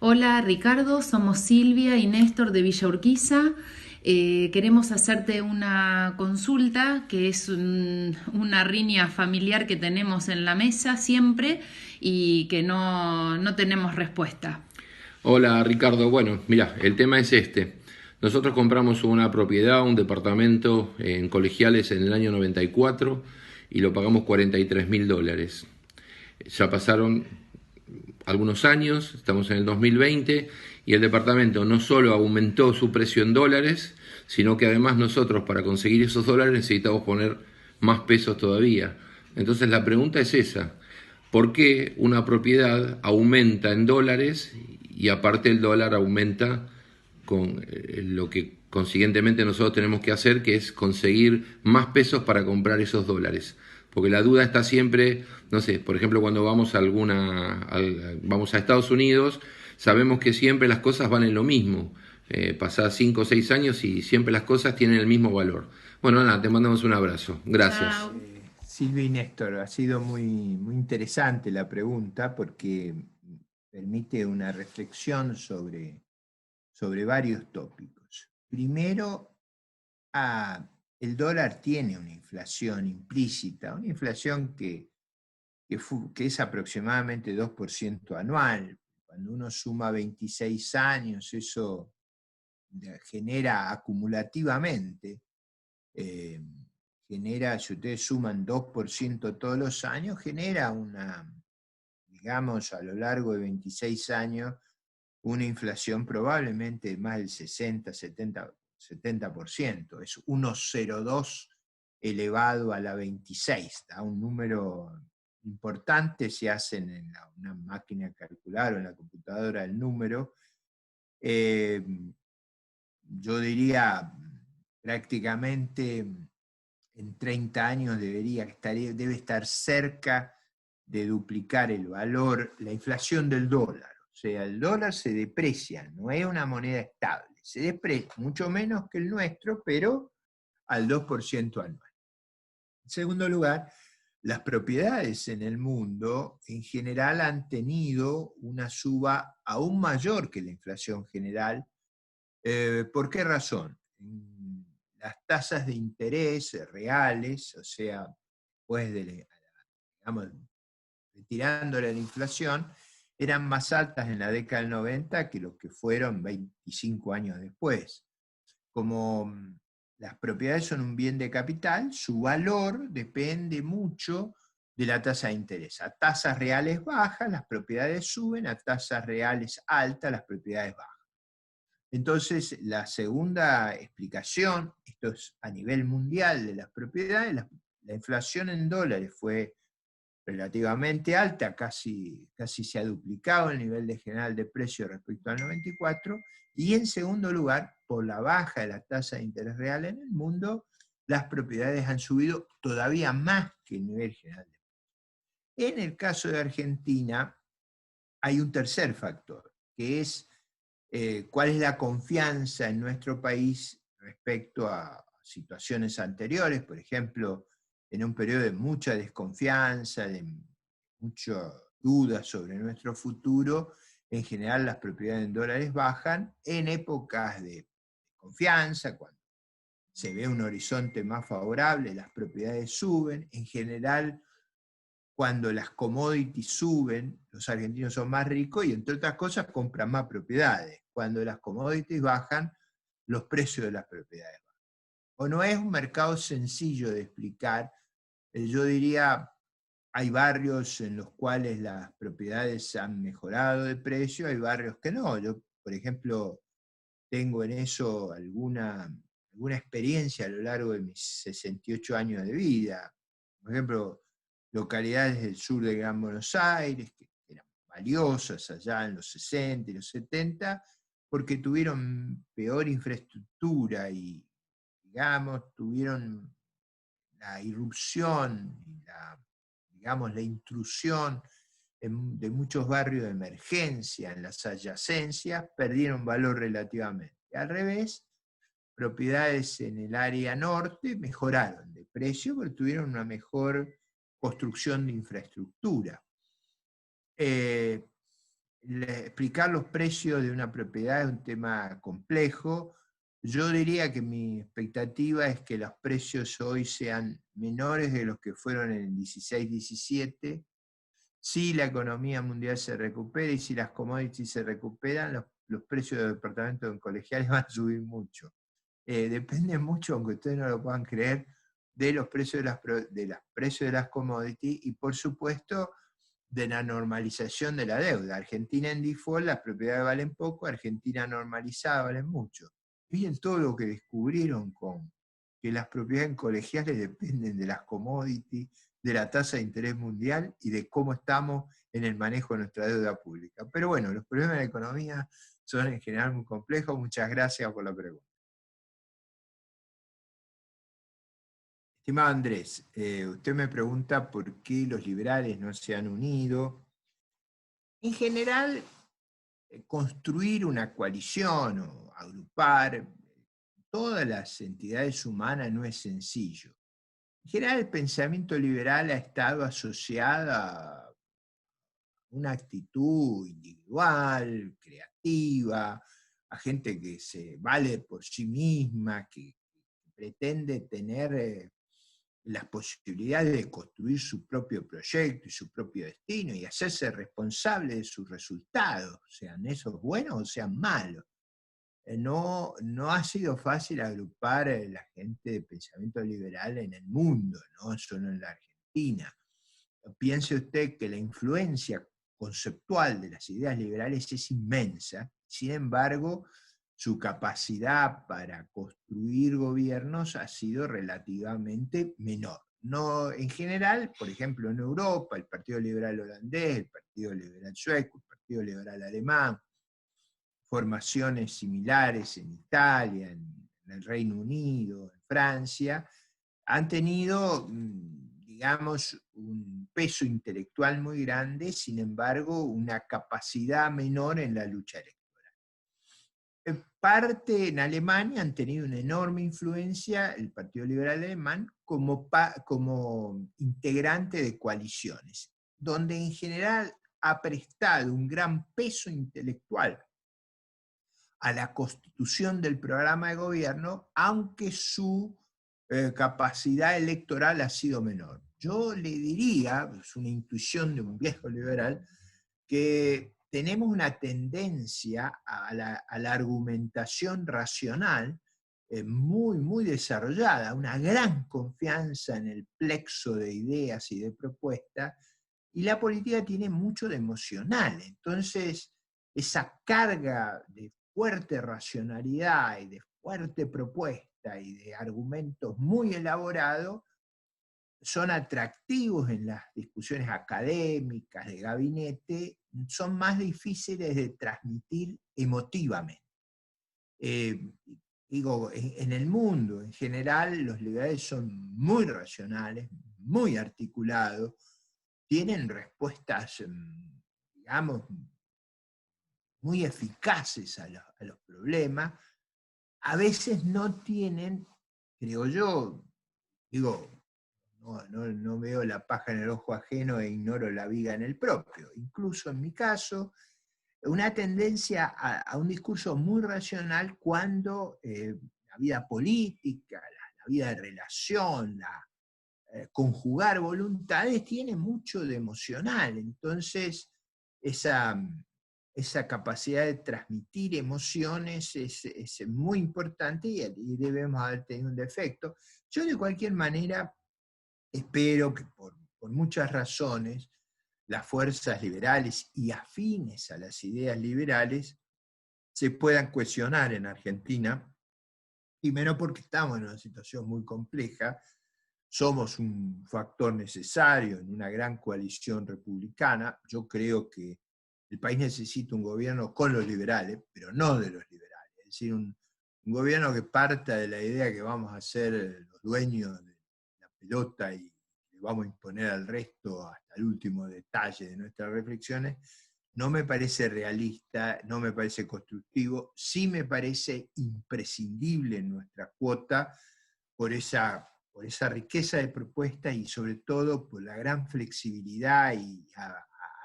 Hola Ricardo, somos Silvia y Néstor de Villa Urquiza. Queremos hacerte una consulta que es una riña familiar que tenemos en la mesa siempre y que no tenemos respuesta. Hola Ricardo, bueno, mira, el tema es este. Nosotros compramos una propiedad, un departamento en Colegiales en el año 94 y lo pagamos $43.000. Ya pasaron algunos años, estamos en el 2020 y el departamento no solo aumentó su precio en dólares, sino que además nosotros para conseguir esos dólares necesitamos poner más pesos todavía. Entonces la pregunta es esa, ¿por qué una propiedad aumenta en dólares y aparte el dólar aumenta con lo que consiguientemente nosotros tenemos que hacer, que es conseguir más pesos para comprar esos dólares? Porque la duda está siempre, no sé, por ejemplo, cuando vamos vamos a Estados Unidos, sabemos que siempre las cosas valen lo mismo. Pasás 5 o 6 años y siempre las cosas tienen el mismo valor. Bueno, nada, te mandamos un abrazo. Gracias. Chao. Silvia y Néstor, ha sido muy interesante la pregunta porque permite una reflexión sobre varios tópicos. Primero, el dólar tiene una inflación implícita, una inflación que es aproximadamente 2% anual. Cuando uno suma 26 años, eso genera acumulativamente, eh, si ustedes suman 2% todos los años, genera digamos, a lo largo de 26 años, una inflación probablemente de más del 60, 70%. Es 1,02 elevado a la 26. Da un número importante, se hacen en una máquina de calcular o en la computadora el número. Eh, yo diría prácticamente en 30 años debe estar cerca de duplicar el valor, la inflación del dólar. O sea, el dólar se deprecia, no es una moneda estable, se deprecia mucho menos que el nuestro, pero al 2% anual. En segundo lugar, las propiedades en el mundo en general han tenido una suba aún mayor que la inflación general. ¿Por qué razón? Las tasas de interés reales, o sea, pues digamos, retirándole la inflación, eran más altas en la década del 90 que lo que fueron 25 años después. Como las propiedades son un bien de capital, su valor depende mucho de la tasa de interés. A tasas reales bajas, las propiedades suben; a tasas reales altas, las propiedades bajan. Entonces, la segunda explicación, esto es a nivel mundial de las propiedades, la inflación en dólares fue relativamente alta, casi se ha duplicado el nivel de general de precios respecto al 94, y en segundo lugar, por la baja de la tasa de interés real en el mundo, las propiedades han subido todavía más que el nivel general. En el caso de Argentina, hay un tercer factor, que es cuál es la confianza en nuestro país respecto a situaciones anteriores, por ejemplo, en un periodo de mucha desconfianza, de mucha duda sobre nuestro futuro. En general las propiedades en dólares bajan; en épocas de confianza, cuando se ve un horizonte más favorable, las propiedades suben. En general, cuando las commodities suben, los argentinos son más ricos y, entre otras cosas, compran más propiedades. Cuando las commodities bajan, los precios de las propiedades bajan. O no es un mercado sencillo de explicar. Yo diría, hay barrios en los cuales las propiedades han mejorado de precio, hay barrios que no. Yo, por ejemplo, tengo en eso alguna experiencia a lo largo de mis 68 años de vida. Por ejemplo, localidades del sur de Gran Buenos Aires, que eran valiosas allá en los 60 y los 70, porque tuvieron peor infraestructura y, digamos, tuvieron la irrupción y la intrusión de muchos barrios de emergencia en las adyacencias, perdieron valor relativamente. Al revés, propiedades en el área norte mejoraron de precio porque tuvieron una mejor construcción de infraestructura. Eh, explicar los precios de una propiedad es un tema complejo. Yo diría que mi expectativa es que los precios hoy sean menores de los que fueron en el 16-17. Si la economía mundial se recupera y si las commodities se recuperan, los precios de departamentos en colegiales van a subir mucho. Depende mucho, aunque ustedes no lo puedan creer, de los precios de precios de las commodities y, por supuesto, de la normalización de la deuda. Argentina en default, las propiedades valen poco, Argentina normalizada valen mucho. Miren todo lo que descubrieron con que las propiedades colegiales dependen de las commodities, de la tasa de interés mundial y de cómo estamos en el manejo de nuestra deuda pública. Pero bueno, los problemas de la economía son en general muy complejos. Muchas gracias por la pregunta. Estimado Andrés, usted me pregunta por qué los liberales no se han unido. En general, construir una coalición o agrupar todas las entidades humanas no es sencillo. En general, el pensamiento liberal ha estado asociado a una actitud individual, creativa, a gente que se vale por sí misma, que pretende tener las posibilidades de construir su propio proyecto y su propio destino y hacerse responsable de sus resultados, sean esos buenos o sean malos. No ha sido fácil agrupar la gente de pensamiento liberal en el mundo, no solo en la Argentina. Piense usted que la influencia conceptual de las ideas liberales es inmensa, sin embargo, su capacidad para construir gobiernos ha sido relativamente menor. No, en general, por ejemplo, en Europa, el Partido Liberal Holandés, el Partido Liberal Sueco, el Partido Liberal Alemán, formaciones similares en Italia, en el Reino Unido, en Francia, han tenido, digamos, un peso intelectual muy grande, sin embargo, una capacidad menor en la lucha electoral. En parte en Alemania han tenido una enorme influencia el Partido Liberal Alemán como integrante de coaliciones, donde en general ha prestado un gran peso intelectual a la constitución del programa de gobierno, aunque su capacidad electoral ha sido menor. Yo le diría, es una intuición de un viejo liberal, que tenemos una tendencia a la argumentación racional muy desarrollada, una gran confianza en el plexo de ideas y de propuestas, y la política tiene mucho de emocional. Entonces, esa carga de fuerte racionalidad y de fuerte propuesta y de argumentos muy elaborados son atractivos en las discusiones académicas, de gabinete, son más difíciles de transmitir emotivamente. Digo, en el mundo en general los liberales son muy racionales, muy articulados, tienen respuestas, digamos, muy eficaces a los problemas, a veces no tienen, creo yo, digo, no veo la paja en el ojo ajeno e ignoro la viga en el propio. Incluso en mi caso, una tendencia a un discurso muy racional cuando la vida política, la vida de relación, conjugar voluntades tiene mucho de emocional. Entonces, esa capacidad de transmitir emociones es muy importante y debemos haber tenido un defecto. Yo de cualquier manera espero que por muchas razones las fuerzas liberales y afines a las ideas liberales se puedan cohesionar en Argentina, primero porque estamos en una situación muy compleja, somos un factor necesario en una gran coalición republicana. Yo creo que el país necesita un gobierno con los liberales, pero no de los liberales, es decir, un gobierno que parta de la idea que vamos a ser los dueños de la pelota y le vamos a imponer al resto hasta el último detalle de nuestras reflexiones. No me parece realista, no me parece constructivo, sí me parece imprescindible en nuestra cuota por esa riqueza de propuestas y sobre todo por la gran flexibilidad y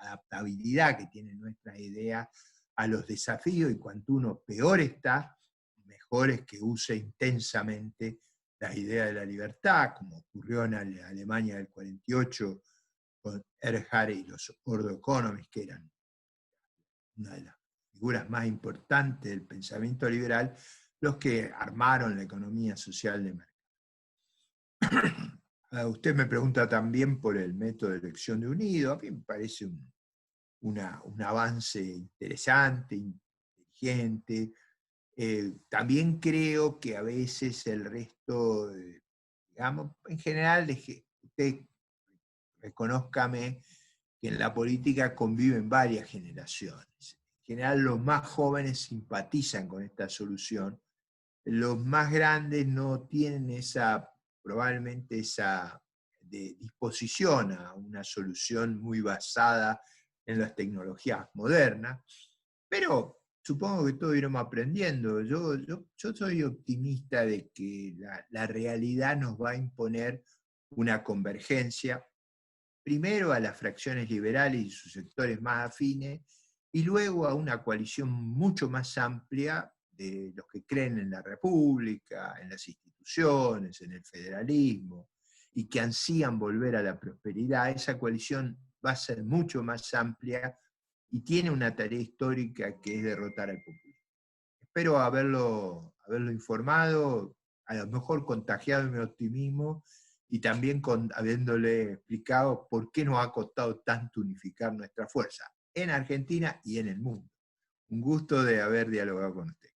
adaptabilidad que tiene nuestra idea a los desafíos, y cuanto uno peor está, mejor es que use intensamente la idea de la libertad, como ocurrió en Alemania del 48 con Erhard y los Ordo Economists, que eran una de las figuras más importantes del pensamiento liberal, los que armaron la economía social de mercado. Usted me pregunta también por el método de elección de Unido. A mí me parece un avance interesante, inteligente. También creo que a veces el resto, digamos, en general, usted reconózcame que en la política conviven varias generaciones. En general, los más jóvenes simpatizan con esta solución. Los más grandes no tienen probablemente esa disposición a una solución muy basada en las tecnologías modernas, pero supongo que todos iremos aprendiendo. Yo soy optimista de que la realidad nos va a imponer una convergencia, primero a las fracciones liberales y sus sectores más afines, y luego a una coalición mucho más amplia de los que creen en la república, en las instituciones, en el federalismo, y que ansían volver a la prosperidad. Esa coalición va a ser mucho más amplia y tiene una tarea histórica, que es derrotar al populismo. Espero haberlo informado, a lo mejor contagiado en mi optimismo, y también habiéndole explicado por qué nos ha costado tanto unificar nuestra fuerza en Argentina y en el mundo. Un gusto de haber dialogado con usted.